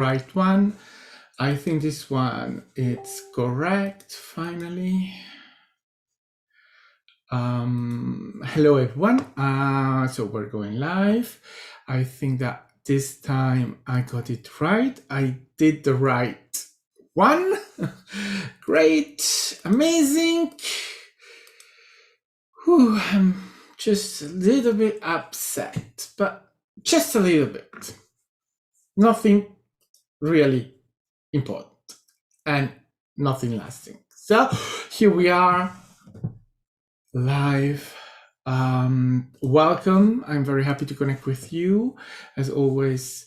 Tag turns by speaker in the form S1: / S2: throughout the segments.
S1: right one. I think this one it's correct finally. Hello everyone. So we're going live. I think that this time I got it right. I did the right one. Great, amazing. Whew, I'm just a little bit upset, but just a little bit. Nothing really important and nothing lasting. So here we are live. Welcome. I'm very happy to connect with you as always.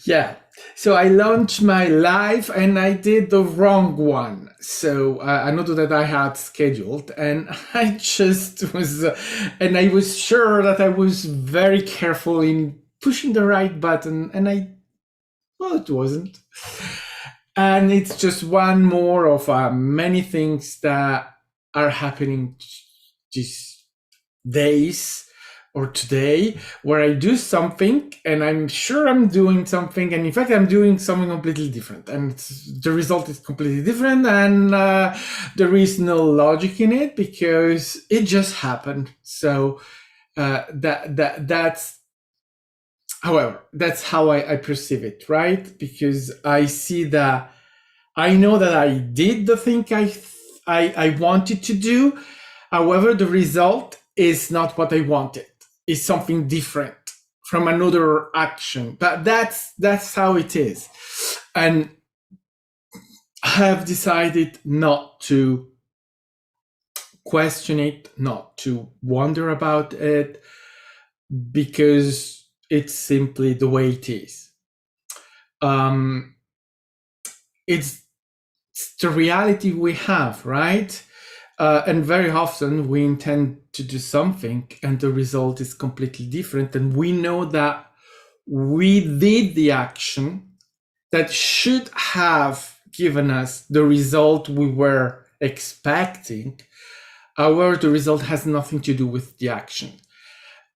S1: Yeah. So I launched my live and I did the wrong one. So I know that I had scheduled and I just was, and I was sure that I was very careful in pushing the right button and well, it wasn't. And it's just one more of many things that are happening these days or today where I do something and I'm sure I'm doing something, and in fact I'm doing something completely different, and the result is completely different, and there is no logic in it because it just happened. So that's, however, that's how I perceive it, right? Because I see that I know that I did the thing I wanted to do. However, the result is not what I wanted. It's something different from another action. But that's how it is. And I have decided not to question it, not to wonder about it, because it's simply the way it is. It's the reality we have, right? And very often we intend to do something and the result is completely different. And we know that we did the action that should have given us the result we were expecting. However, the result has nothing to do with the action.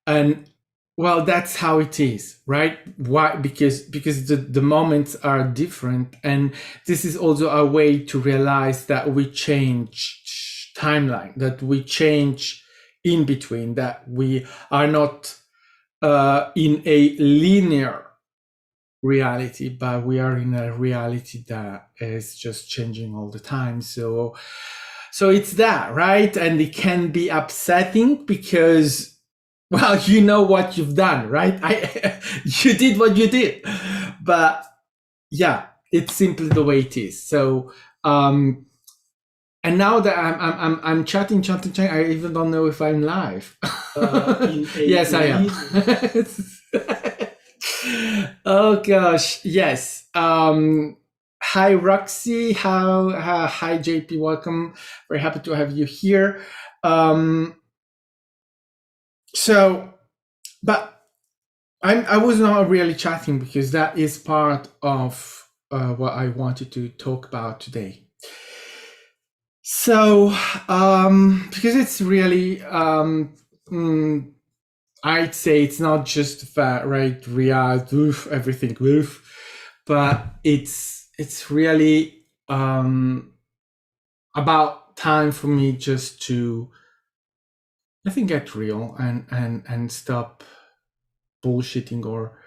S1: And well, that's how it is, right? Why? Because the moments are different, and this is also a way to realize that we change timeline, that we change in between, that we are not in a linear reality, but we are in a reality that is just changing all the time. So it's that, right? And it can be upsetting because, well, you know what you've done, right? You did what you did, but yeah, it's simply the way it is. So, and now that I'm chatting, I even don't know if I'm live. Yes, I am. Oh gosh, yes. Hi Roxy, hi JP, welcome. Very happy to have you here. So, but I was not really chatting because that is part of what I wanted to talk about today. So, because it's really, I'd say it's not just that, right? Riyadh, woof, everything, woof, but it's really about time for me just to, I think, get real and stop bullshitting or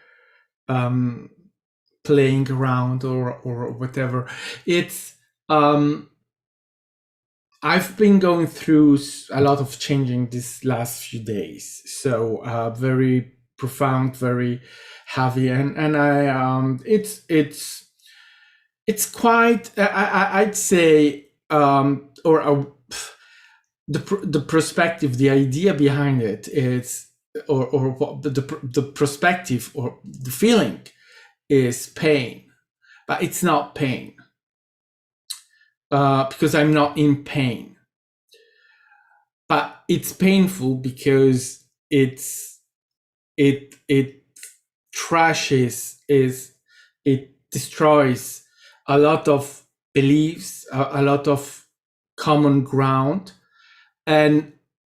S1: playing around or whatever. It's I've been going through a lot of changing these last few days, so very profound, very heavy, and I it's quite, I'd say, the perspective, the idea behind it is, or what the perspective or the feeling is pain, but it's not pain because I'm not in pain, but it's painful because it trashes, it destroys a lot of beliefs, a lot of common ground, and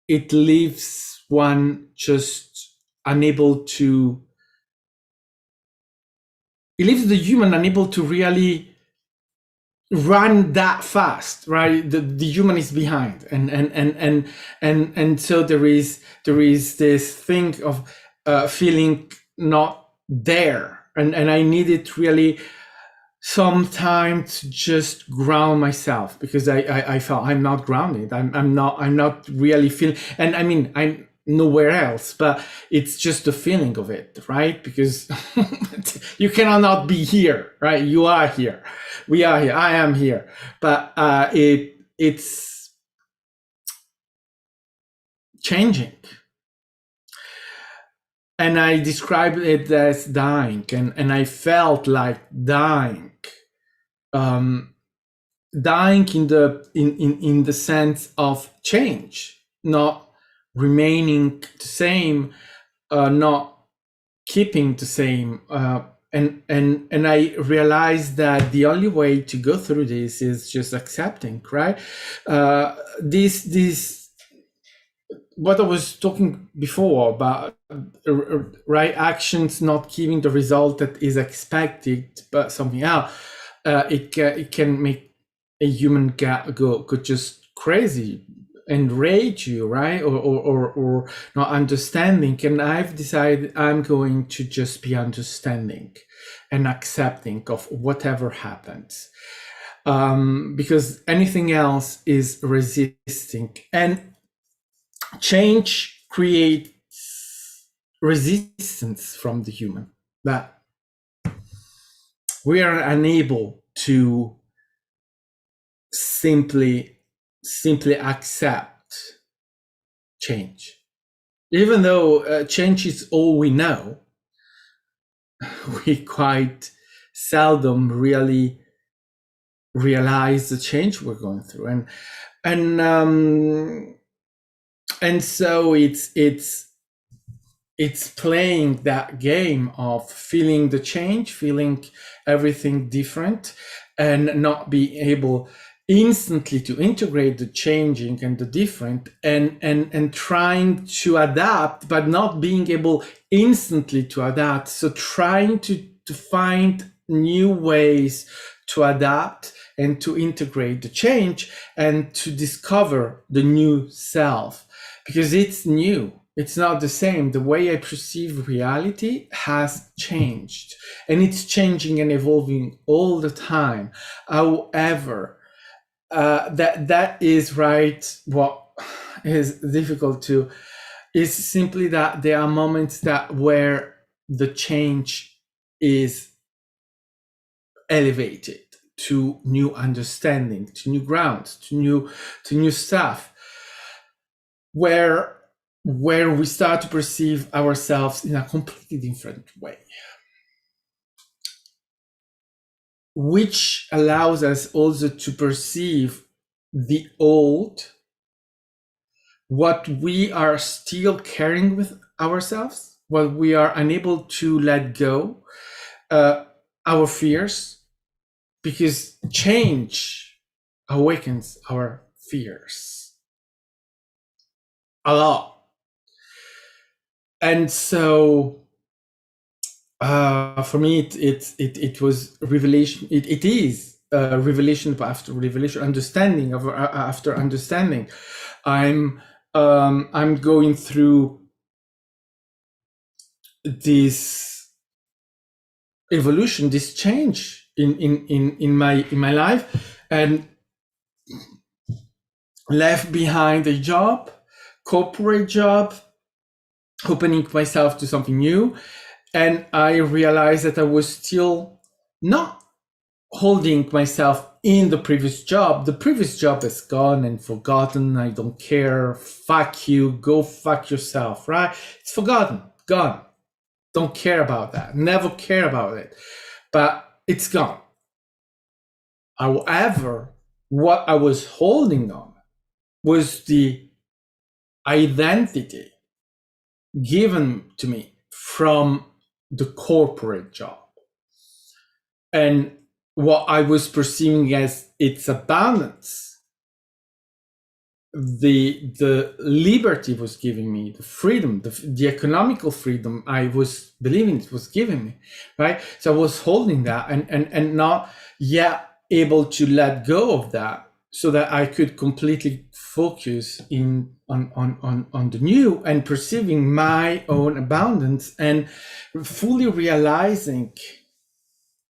S1: it leaves one just unable to, it leaves the human unable to really run that fast, right? The human is behind, and so there is this thing of feeling not there, and I needed really some time to just ground myself, because I felt I'm not grounded. I'm not really feeling, and I mean, I'm nowhere else, but it's just the feeling of it, right? Because you cannot not be here, right? You are here, we are here, I am here, but it's changing, and I described it as dying, and I felt like dying. Dying in the sense of change, not remaining the same, not keeping the same, and I realized that the only way to go through this is just accepting, right? This what I was talking before about, right, actions not giving the result that is expected, but something else, it can make a human go just crazy, enrage you, right? Or not understanding. And I've decided I'm going to just be understanding and accepting of whatever happens, because anything else is resisting, and change creates resistance from the human, that we are unable to simply accept change. Even though change is all we know, we quite seldom really realize the change we're going through, and so it's playing that game of feeling the change, feeling everything different, and not being able instantly to integrate the changing and the different, and trying to adapt, but not being able instantly to adapt. So trying to find new ways to adapt and to integrate the change and to discover the new self, because it's new. It's not the same. The way I perceive reality has changed, and it's changing and evolving all the time. However, that is right. What is difficult to is simply that there are moments that where the change is elevated to new understanding, to new grounds, to new stuff, where we start to perceive ourselves in a completely different way, which allows us also to perceive the old, what we are still carrying with ourselves, what we are unable to let go, our fears, because change awakens our fears a lot. And so for me, it was revelation. It is revelation after revelation, understanding after understanding. I'm going through this evolution, this change in my life, and left behind a job, corporate job, opening myself to something new. And I realized that I was still not holding myself in the previous job. The previous job is gone and forgotten. I don't care. Fuck you. Go fuck yourself, right? It's forgotten, gone. Don't care about that. Never care about it. But it's gone. However, what I was holding on was the identity given to me from the corporate job, and what I was perceiving as its abundance the liberty was giving me, the freedom, the economical freedom I was believing it was giving me, right? So I was holding that and not yet able to let go of that, so that I could completely focus in on the new and perceiving my own abundance and fully realizing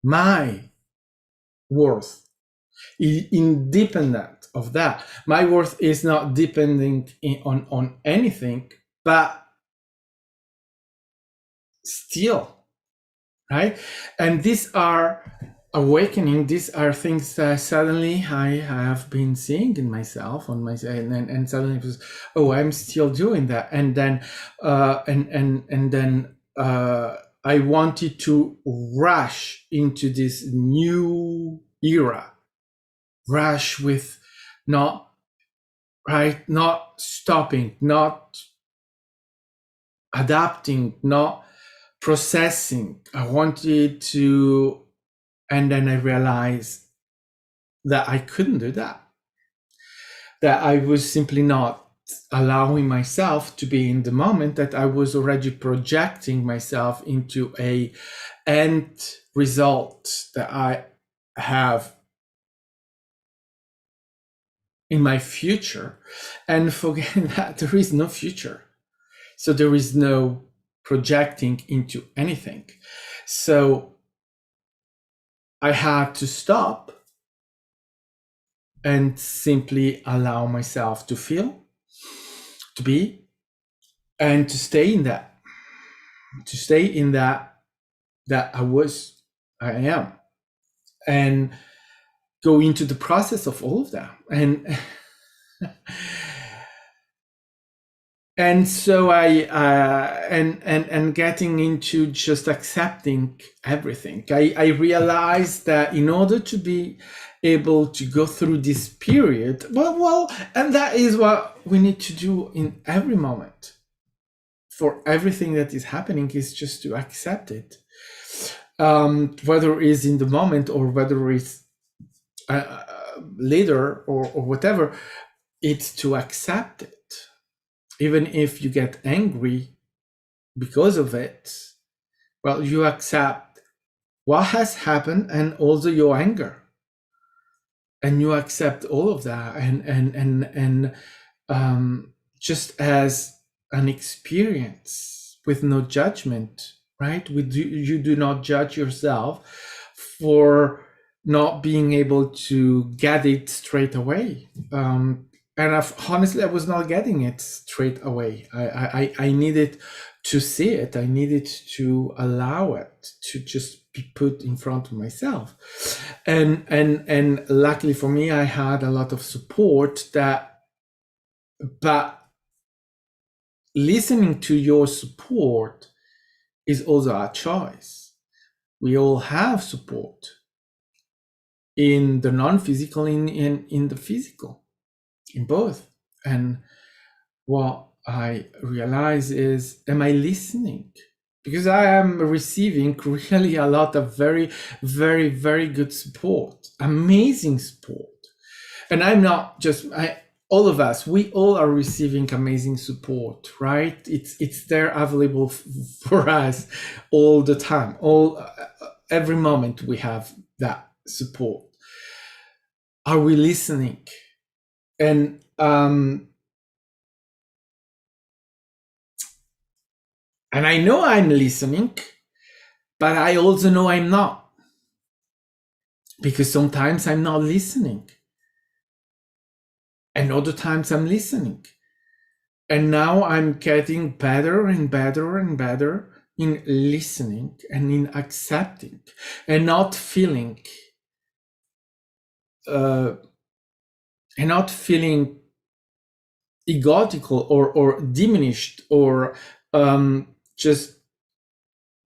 S1: my worth, independent of that. My worth is not depending on anything, but still, right? And these are awakening. These are things that suddenly I have been seeing in myself, on myself, and suddenly it was, oh, I'm still doing that. And then I wanted to rush into this new era, rush with not stopping, not adapting, not processing. I wanted to, and then I realized that I couldn't do that, that I was simply not allowing myself to be in the moment, that I was already projecting myself into a end result that I have in my future, and forgetting that there is no future. So there is no projecting into anything. So I had to stop and simply allow myself to feel, to be, and to stay in that, that I am, and go into the process of all of that. And so and getting into just accepting everything, I realized that in order to be able to go through this period, and that is what we need to do in every moment for everything that is happening, is just to accept it, whether it's in the moment or whether it's later or whatever. It's to accept it. Even if you get angry because of it, well, you accept what has happened and also your anger, and you accept all of that, and just as an experience with no judgment, right? You do not judge yourself for not being able to get it straight away. And honestly, I was not getting it straight away. I needed to see it. I needed to allow it to just be put in front of myself. And luckily for me, I had a lot of support but listening to your support is also a choice. We all have support in the non-physical, in the physical, in both. And what I realize is, am I listening? Because I am receiving really a lot of very, very, very good support, amazing support. And I'm not just, all of us, we all are receiving amazing support, right? It's there available for us all the time, every moment we have that support. Are we listening? And I know I'm listening, but I also know I'm not, because sometimes I'm not listening, and other times I'm listening. And now I'm getting better and better and better in listening and in accepting, and not feeling egotical or diminished or just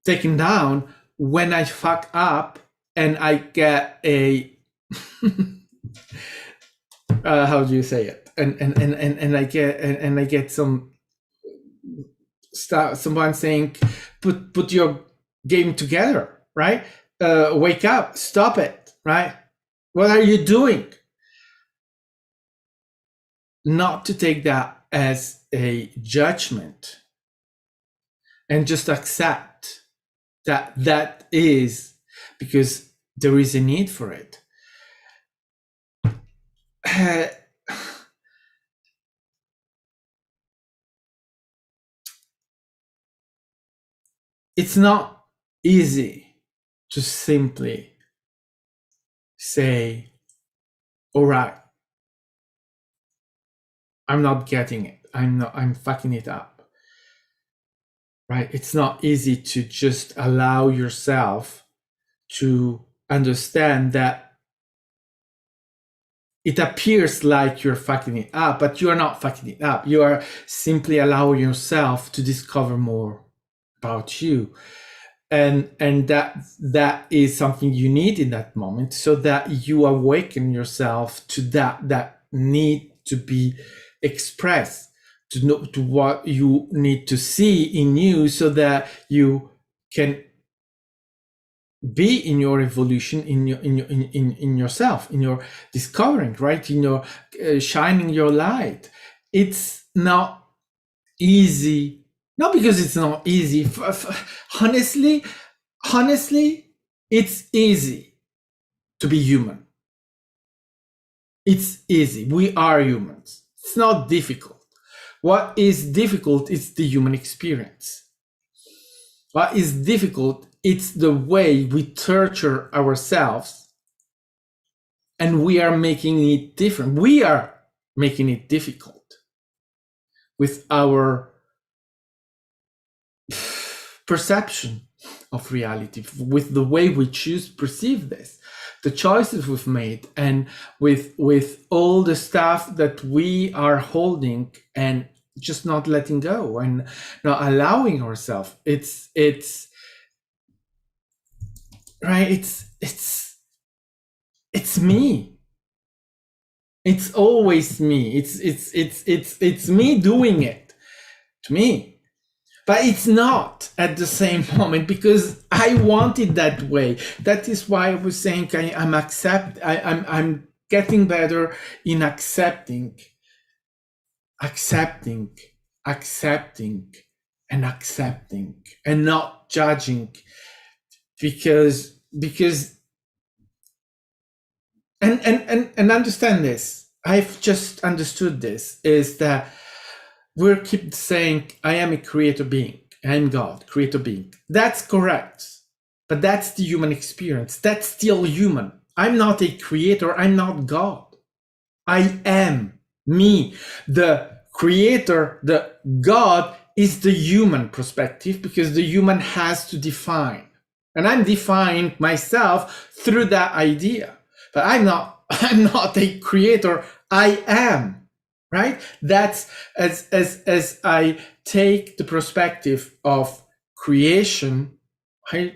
S1: taken down when I fuck up and I get a how do you say it? And I get some stuff, someone saying, put your game together, right? Wake up, stop it, right? What are you doing? not to take that as a judgment and just accept that that is, because there is a need for it. It's not easy to simply say, all right, I'm not getting it. I'm fucking it up. Right? It's not easy to just allow yourself to understand that it appears like you're fucking it up, but you are not fucking it up. You are simply allowing yourself to discover more about you. And that is something you need in that moment, so that you awaken yourself to that need to be expressed, to know to what you need to see in you, so that you can be in your evolution, in yourself, in your discovering, right, in your shining your light. It's not easy, not because it's not easy. Honestly, it's easy to be human. It's easy. We are humans. It's not difficult. What is difficult is the human experience. What is difficult, it's the way we torture ourselves, and we are making it different. We are making it difficult with our perception of reality, with the way we choose to perceive this, the choices we've made, and with all the stuff that we are holding and just not letting go and not allowing ourselves. It's right. It's me. It's always me. It's me doing it to me. But it's not at the same moment, because I want it that way. That is why I was saying I'm getting better in accepting, and not judging, because and understand this. I've just understood this, is that we keep saying, I am a creator being. I'm God, creator being. That's correct. But that's the human experience. That's still human. I'm not a creator. I'm not God. I am me. The creator, the God, is the human perspective, because the human has to define. And I'm defining myself through that idea. But I'm not a creator. I am. Right? That's as I take the perspective of creation, I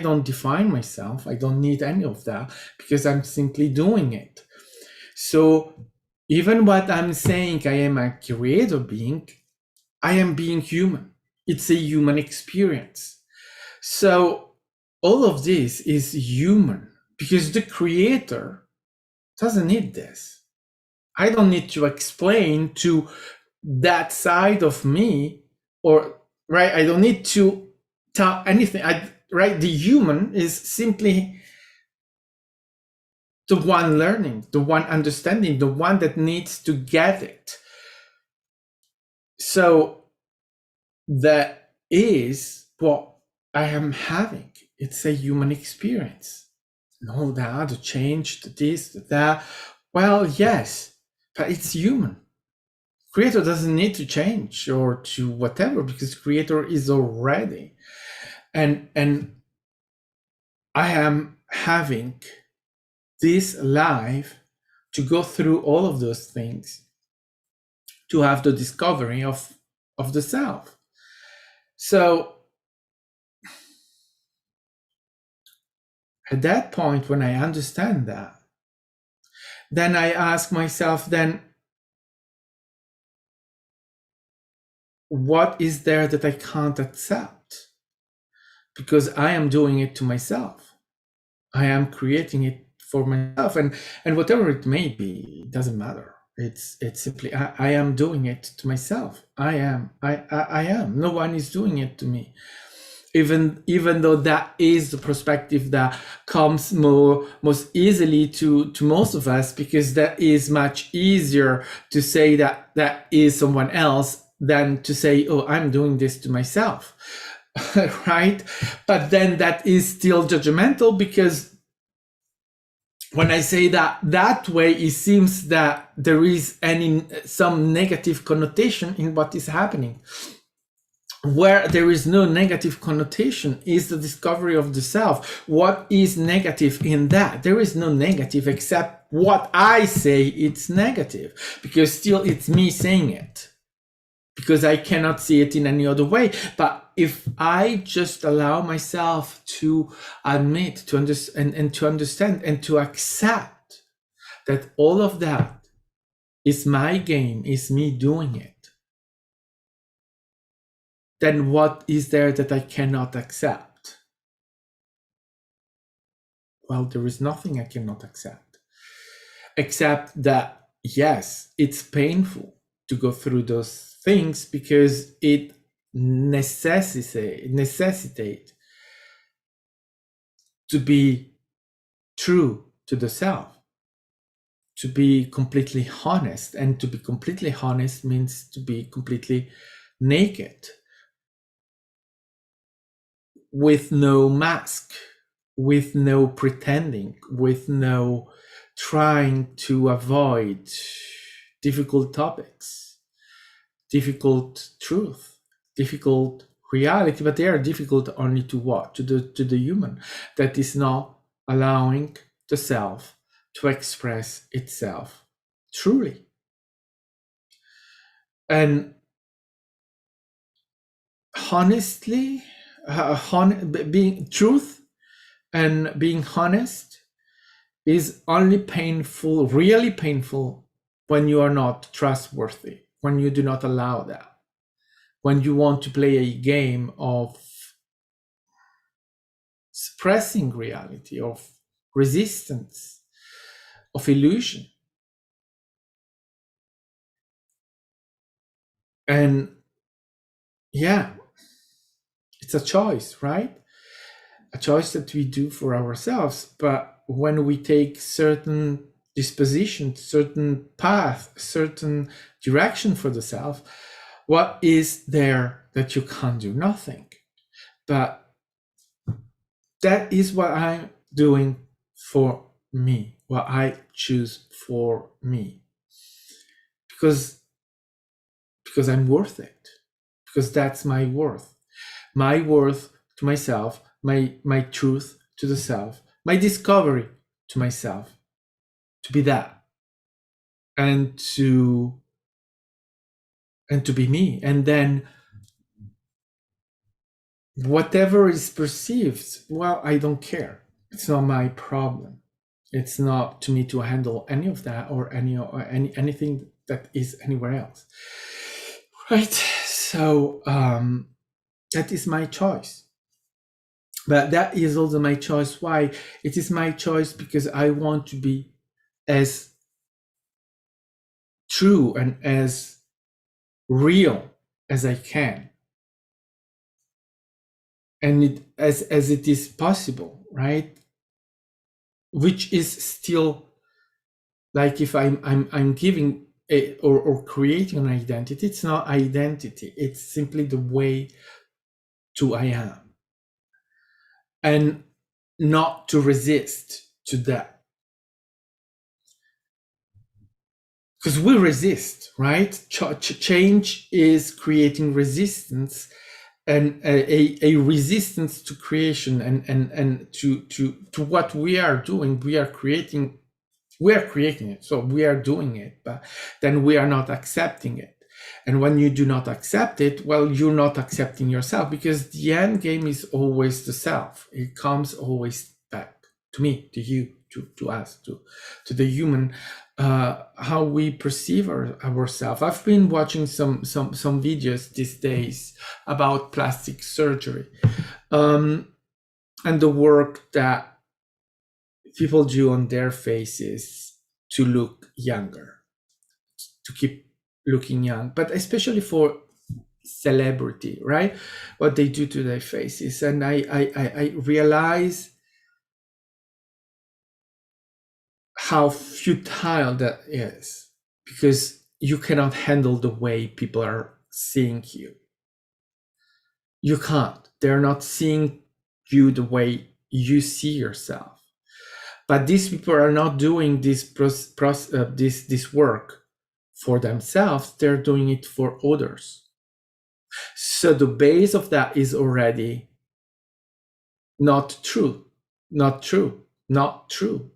S1: don't define myself. I don't need any of that, because I'm simply doing it. So even what I'm saying, I am a creator being, I am being human. It's a human experience. So all of this is human, because the creator doesn't need this. I don't need to explain to that side of me, or right. I don't need to tell anything. Right. The human is simply the one learning, the one understanding, the one that needs to get it. So that is what I am having. It's a human experience. No, that, the change, the this, the that. Well, yes, but it's human. Creator doesn't need to change or to whatever, because creator is already. And I am having this life to go through all of those things, to have the discovery of the self. So at that point, when I understand that, then I ask myself, then what is there that I can't accept? Because I am doing it to myself. I am creating it for myself, and whatever it may be, it doesn't matter. It's simply I am doing it to myself. I am. No one is doing it to me. Even though that is the perspective that comes most easily to most of us, because that is much easier to say that that is someone else than to say, oh, I'm doing this to myself. Right? But then that is still judgmental, because when I say that way, it seems that there is some negative connotation in what is happening. Where there is no negative connotation is the discovery of the self. What is negative in that? There is no negative except what I say it's negative, because still it's me saying it, because I cannot see it in any other way. But if I just allow myself to admit, to understand, and to understand and to accept that all of that is my game, is me doing it, then what is there that I cannot accept? Well, there is nothing I cannot accept, except that, yes, it's painful to go through those things, because it necessitate to be true to the self, to be completely honest. And to be completely honest means to be completely naked, with no mask, with no pretending, with no trying to avoid difficult topics, difficult truth, difficult reality. But they are difficult only to what? To the human that is not allowing the self to express itself truly. And honestly, being truth and being honest is only painful, really painful, when you are not trustworthy, when you do not allow that, when you want to play a game of suppressing reality, of resistance, of illusion. And yeah, it's a choice, right? A choice that we do for ourselves. But when we take certain disposition, certain path, certain direction for the self, what is there that you can't do? Nothing. But that is what I'm doing for me, what I choose for me, because I'm worth it, because that's my worth to myself, my truth to the self, my discovery to myself, to be that, and to be me. And then whatever is perceived, well, I don't care. It's not my problem. It's not to me to handle any of that, or anything that is anywhere else, right? So that is my choice. But that is also my choice. Why? It is my choice because I want to be as true and as real as I can, and as it is possible, right? Which is still, like, if I'm giving or creating an identity, it's not identity. It's simply the way to I am, and not to resist to that. Because we resist, right? Change is creating resistance, and a resistance to creation, and to what we are doing. We are creating it, so we are doing it, but then we are not accepting it. And when you do not accept it, well, you're not accepting yourself, because the end game is always the self. It comes always back to me, to you, to us, to the human, how we perceive ourselves. I've been watching some videos these days about plastic surgery, and the work that people do on their faces to look younger. to keep looking young, but especially for celebrity, right? What they do to their faces. And I realize how futile that is, because you cannot handle the way people are seeing you. You can't. They're not seeing you the way you see yourself. But these people are not doing this work for themselves. They're doing it for others. So the base of that is already not true, not true, not true.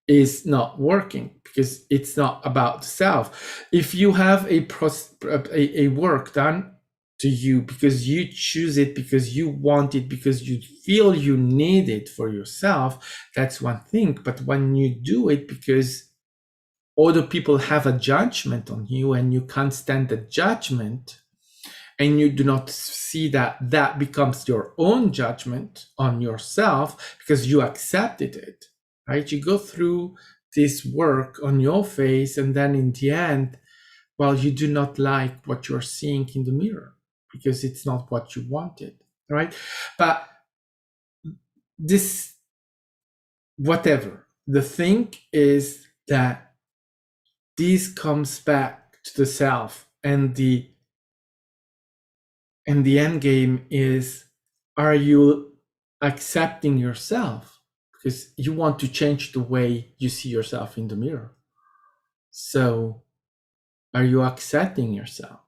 S1: Is not working, because it's not about the self. If you have a work done to you because you choose it, because you want it, because you feel you need it for yourself, that's one thing. But when you do it because other people have a judgment on you and you can't stand the judgment, and you do not see that that becomes your own judgment on yourself because you accepted it, right? You go through this work on your face, and then in the end, well, you do not like what you're seeing in the mirror because it's not what you wanted, right? But this, whatever, the thing is that this comes back to the self, and the end game is, are you accepting yourself? Because you want to change the way you see yourself in the mirror. So are you accepting yourself?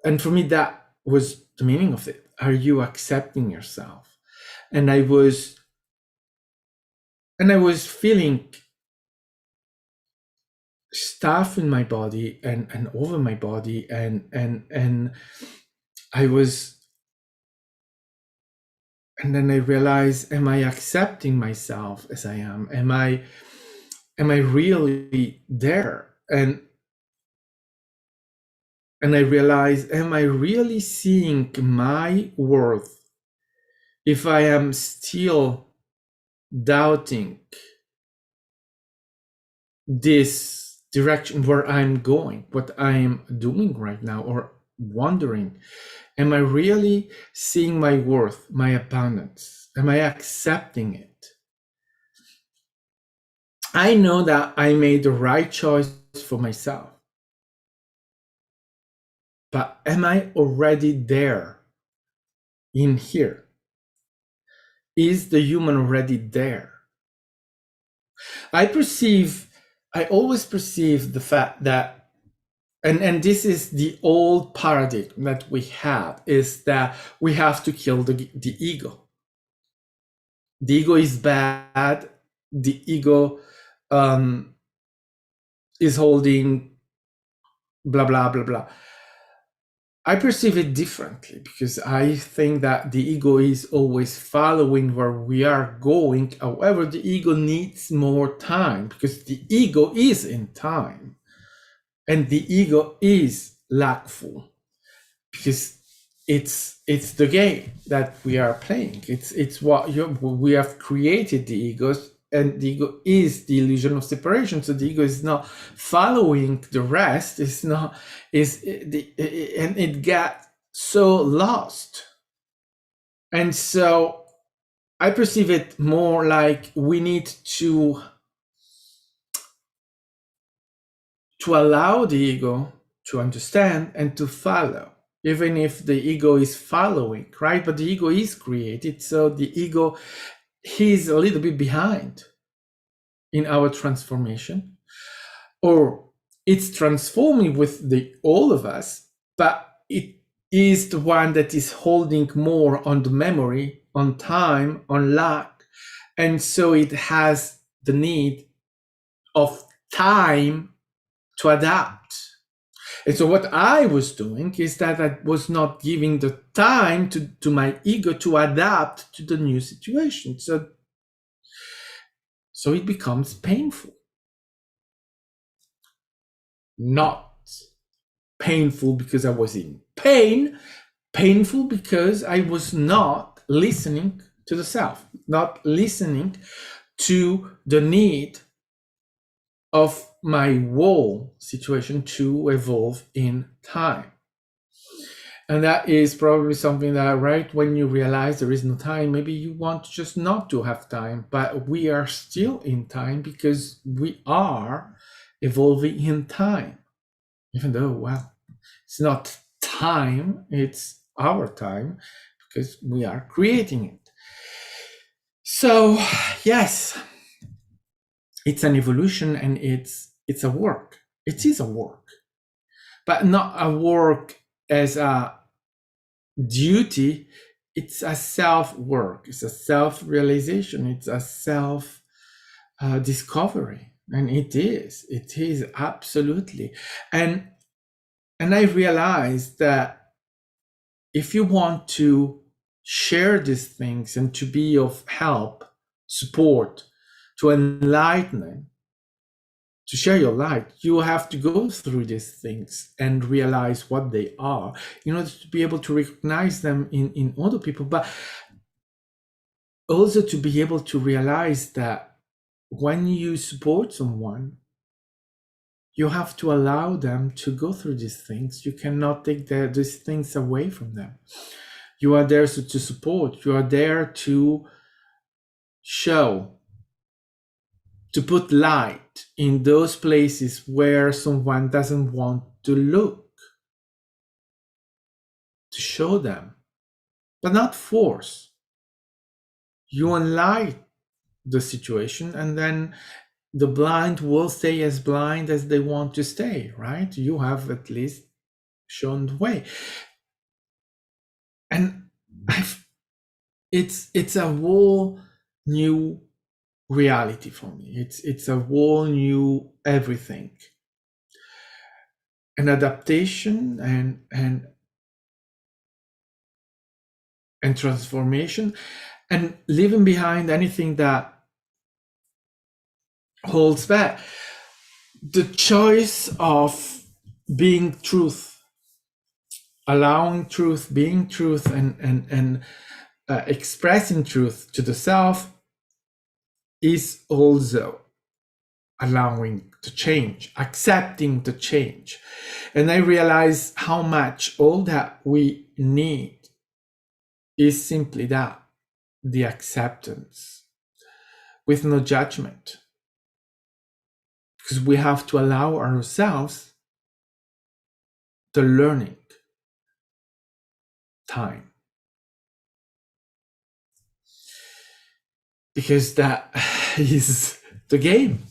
S1: And for me, that was the meaning of it. Are you accepting yourself? And I was feeling stuff in my body and over my body, and I was, and then I realized, am I accepting myself as I am? Am I really there? And I realized, am I really seeing my worth if I am still doubting this direction where I'm going, what I'm doing right now, or wondering, am I really seeing my worth, my abundance? Am I accepting it? I know that I made the right choice for myself. But am I already there in here? Is the human already there? I always perceive the fact that, and this is the old paradigm that we have, is that we have to kill the ego. The ego is bad. The ego is holding blah, blah, blah, blah. I perceive it differently, because I think that the ego is always following where we are going. However, the ego needs more time, because the ego is in time, and the ego is lackful, because it's the game that we are playing. It's what we have created the egos, and the ego is the illusion of separation. So the ego is not following the rest. It's not, and it got so lost. And so I perceive it more like we need to allow the ego to understand and to follow, even if the ego is following, right? But the ego is created, so the ego is a little bit behind in our transformation, or it's transforming with all of us, but it is the one that is holding more on the memory, on time, on lack, and so it has the need of time to adapt. And so what I was doing is that I was not giving the time to my ego to adapt to the new situation. So it becomes painful. Not painful because I was in pain, painful because I was not listening to the self, not listening to the need of my whole situation to evolve in time. And that is probably something that right when you realize there is no time, maybe you want just not to have time, but we are still in time because we are evolving in time. Even though, well, it's not time, it's our time because we are creating it. So, yes, it's an evolution and it's a work. It is a work, but not a work as a duty. It's a self work. It's a self realization. It's a self discovery, and it is. It is absolutely. And I realized that if you want to share these things and to be of help, support, to enlighten, to share your light, you have to go through these things and realize what they are in order to be able to recognize them in other people, but also to be able to realize that when you support someone, you have to allow them to go through these things. You cannot take these things away from them. You are there to support. You are there to show, to put light in those places where someone doesn't want to look, to show them, but not force. You enlighten the situation, and then the blind will stay as blind as they want to stay, right? You have at least shown the way. And it's a whole new reality for me. It's a whole new everything. An adaptation and transformation, and leaving behind anything that holds back. The choice of being truth, allowing truth, being truth, and expressing truth to the self is also allowing the change, accepting the change. And I realize how much all that we need is simply that, the acceptance, with no judgment. Because we have to allow ourselves the learning time. Because that is the game.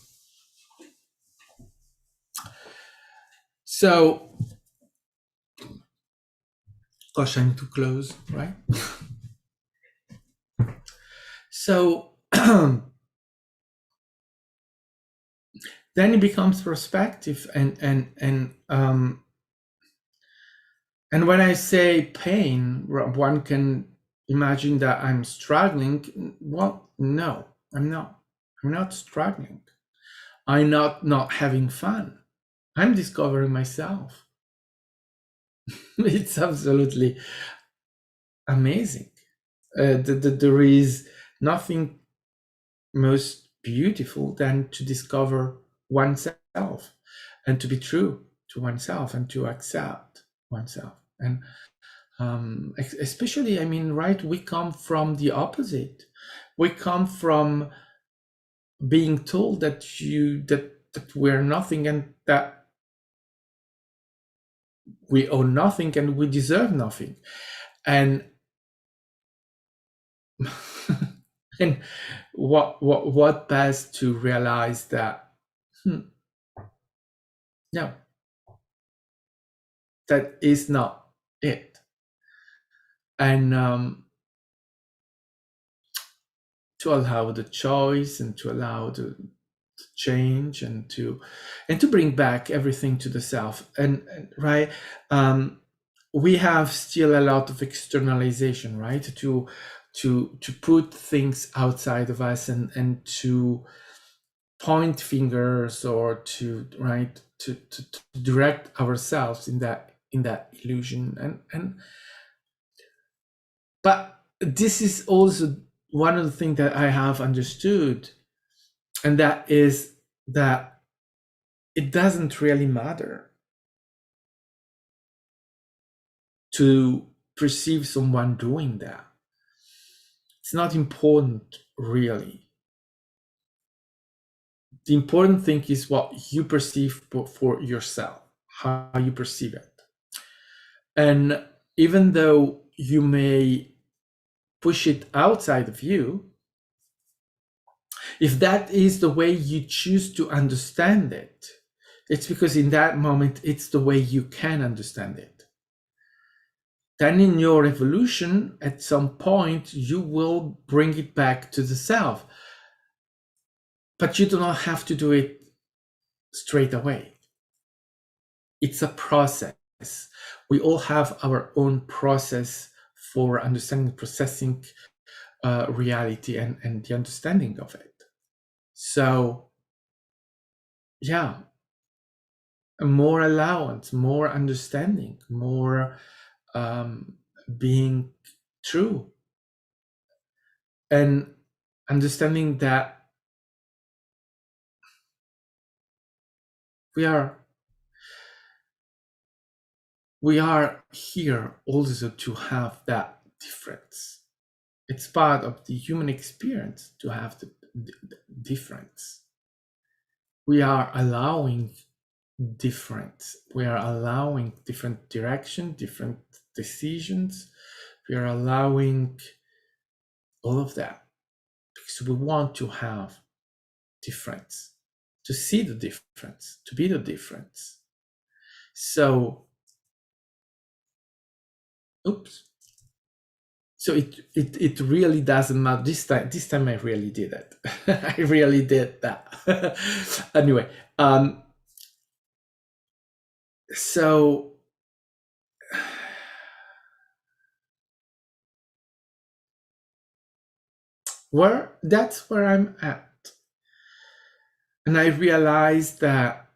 S1: So, gosh, I need to close, right? So, then it becomes perspective, and when I say pain, one can imagine that I'm struggling. Well, no, I'm not. I'm not struggling. I'm not having fun. I'm discovering myself. It's absolutely amazing. There is nothing most beautiful than to discover oneself and to be true to oneself and to accept oneself. And especially, I mean, right, we come from the opposite. We come from being told that we're nothing and that we owe nothing and we deserve nothing. And and what best to realize that no, that is not it. And to allow the choice and to allow the change and to bring back everything to the self. And right, we have still a lot of externalization, right, to put things outside of us and to point fingers or to right to direct ourselves in that illusion. And but this is also one of the things that I have understood And that is that it doesn't really matter to perceive someone doing that. It's not important, really. The important thing is what you perceive for yourself, how you perceive it. And even though you may push it outside of you, if that is the way you choose to understand it, it's because in that moment, it's the way you can understand it. Then in your evolution, at some point, you will bring it back to the self. But you do not have to do it straight away. It's a process. We all have our own process for understanding, processing reality and the understanding of it. So, yeah, more allowance, more understanding, more being true, and understanding that we are here also to have that difference. It's part of the human experience to have the difference. We are allowing difference. We are allowing different direction, different decisions. We are allowing all of that because we want to have difference, to see the difference, to be the difference. So, so it really doesn't matter. This time I really did it. I really did that. Anyway, so that's where I'm at. And I realized that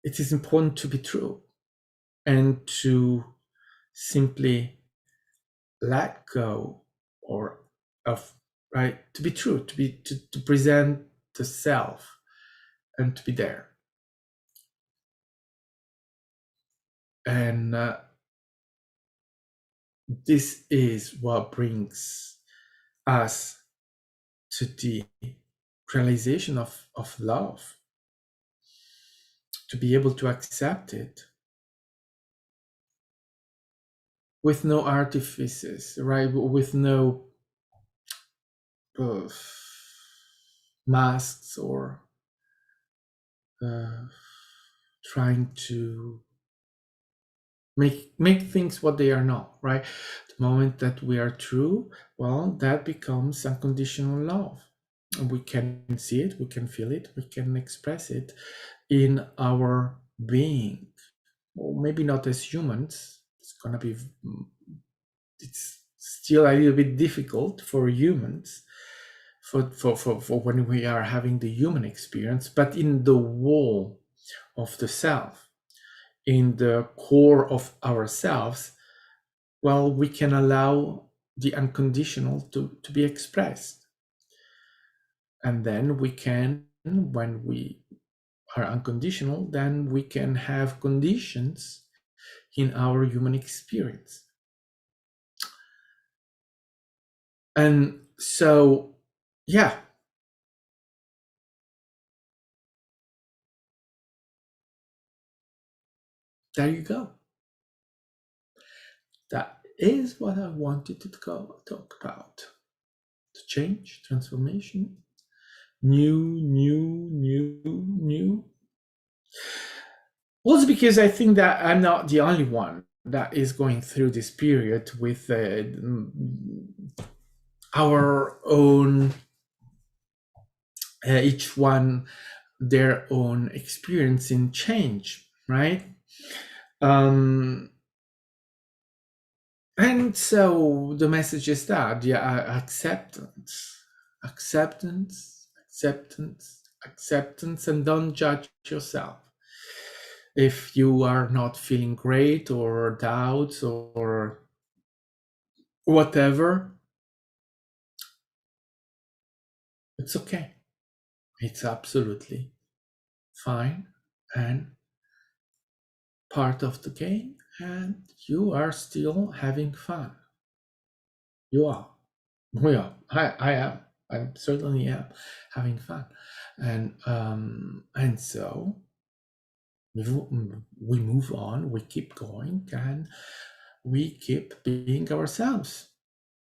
S1: it is important to be true and to simply let go to be true, to present the self and to be there. And this is what brings us to the realization of love, to be able to accept it with no artifices, right? With no masks or trying to make things what they are not, right? The moment that we are true, well, that becomes unconditional love. And we can see it, we can feel it, we can express it in our being. Or maybe not as humans. It's still a little bit difficult for humans for when we are having the human experience, but in the wall of the self, in the core of ourselves, well, we can allow the unconditional to be expressed. And then we can, when we are unconditional, then we can have conditions in our human experience. And so, yeah. There you go. That is what I wanted to talk about. The change, transformation, new. Also because I think that I'm not the only one that is going through this period with our own, each one their own experience in change, right? And so the message is that, yeah, acceptance, and don't judge yourself. If you are not feeling great or doubts or whatever, it's okay. It's absolutely fine and part of the game, and you are still having fun. You are. We are. I am. I certainly am having fun, and so we move on. We keep going, and we keep being ourselves.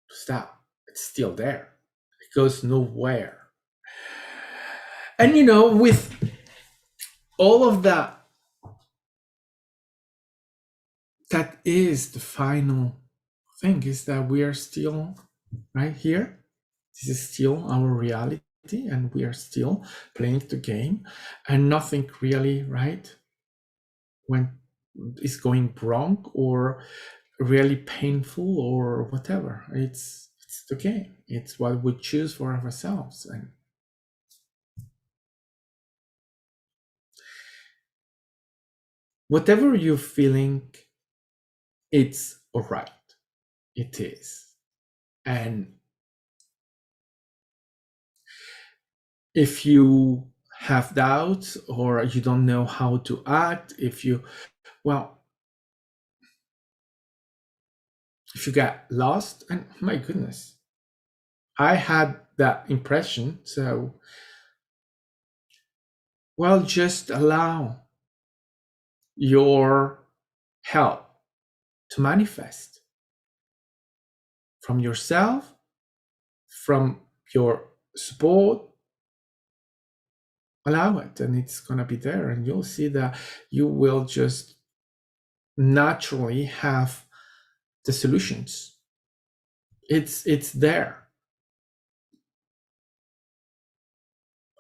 S1: Stop. It's still there. It goes nowhere. And with all of that, that is the final thing, is that we are still right here. This is still our reality, and we are still playing the game, and nothing really, right, when is going wrong or really painful or whatever. It's the game. It's what we choose for ourselves. And whatever you're feeling, it's all right. It is. And if you have doubts or you don't know how to act, well, if you get lost, and my goodness, I had that impression. So, well, just allow your help to manifest from yourself, from your support. Allow it, and it's going to be there, and you'll see that you will just naturally have the solutions. It's there.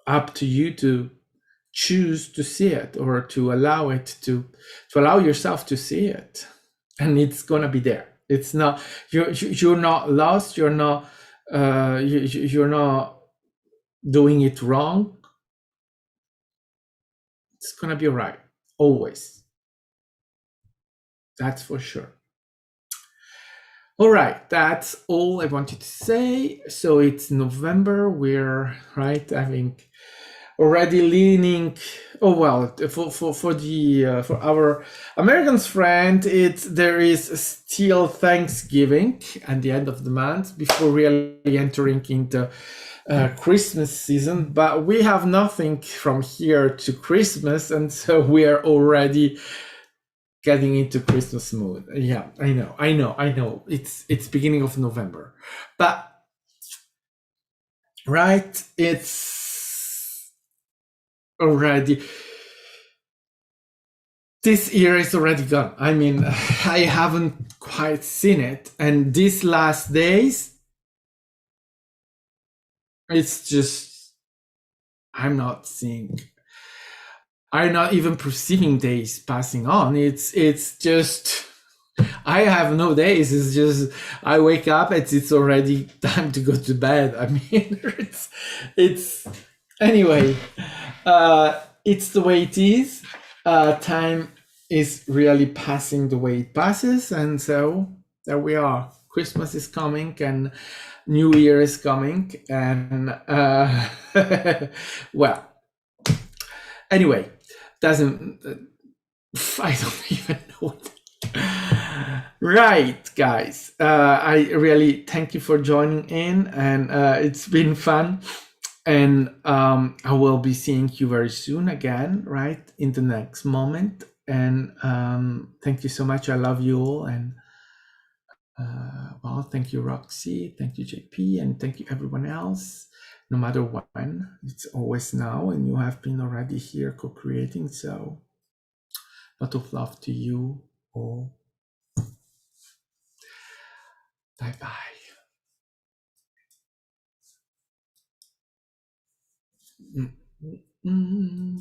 S1: Up to you to choose to see it, or to allow it to allow yourself to see it, and it's gonna be there. It's not, you're not lost. You're not you're not doing it wrong. It's gonna be all right, always. That's for sure. All right, that's all I wanted to say. So it's November. We're right having already leaning. Oh well, for our Americans friend, there is still Thanksgiving at the end of the month before really entering into Christmas season. But we have nothing from here to Christmas, and so we are already getting into Christmas mood. Yeah, I know. It's beginning of November, but right, it's already, this year is already gone. I mean, I haven't quite seen it, and these last days, it's just, I'm not even perceiving days passing on. It's just, I have no days. It's just, I wake up, it's already time to go to bed. I mean, it's anyway. It's the way it is. Time is really passing the way it passes, and so there we are. Christmas is coming, and New Year is coming, and well, anyway, doesn't. I don't even know what. Right, guys. I really thank you for joining in, and it's been fun. And I will be seeing you very soon again, right, in the next moment. And thank you so much. I love you all. And well, thank you, Roxy. Thank you, JP. And thank you, everyone else. No matter when, it's always now. And you have been already here co-creating. So a lot of love to you all. Bye-bye. Mm-hmm.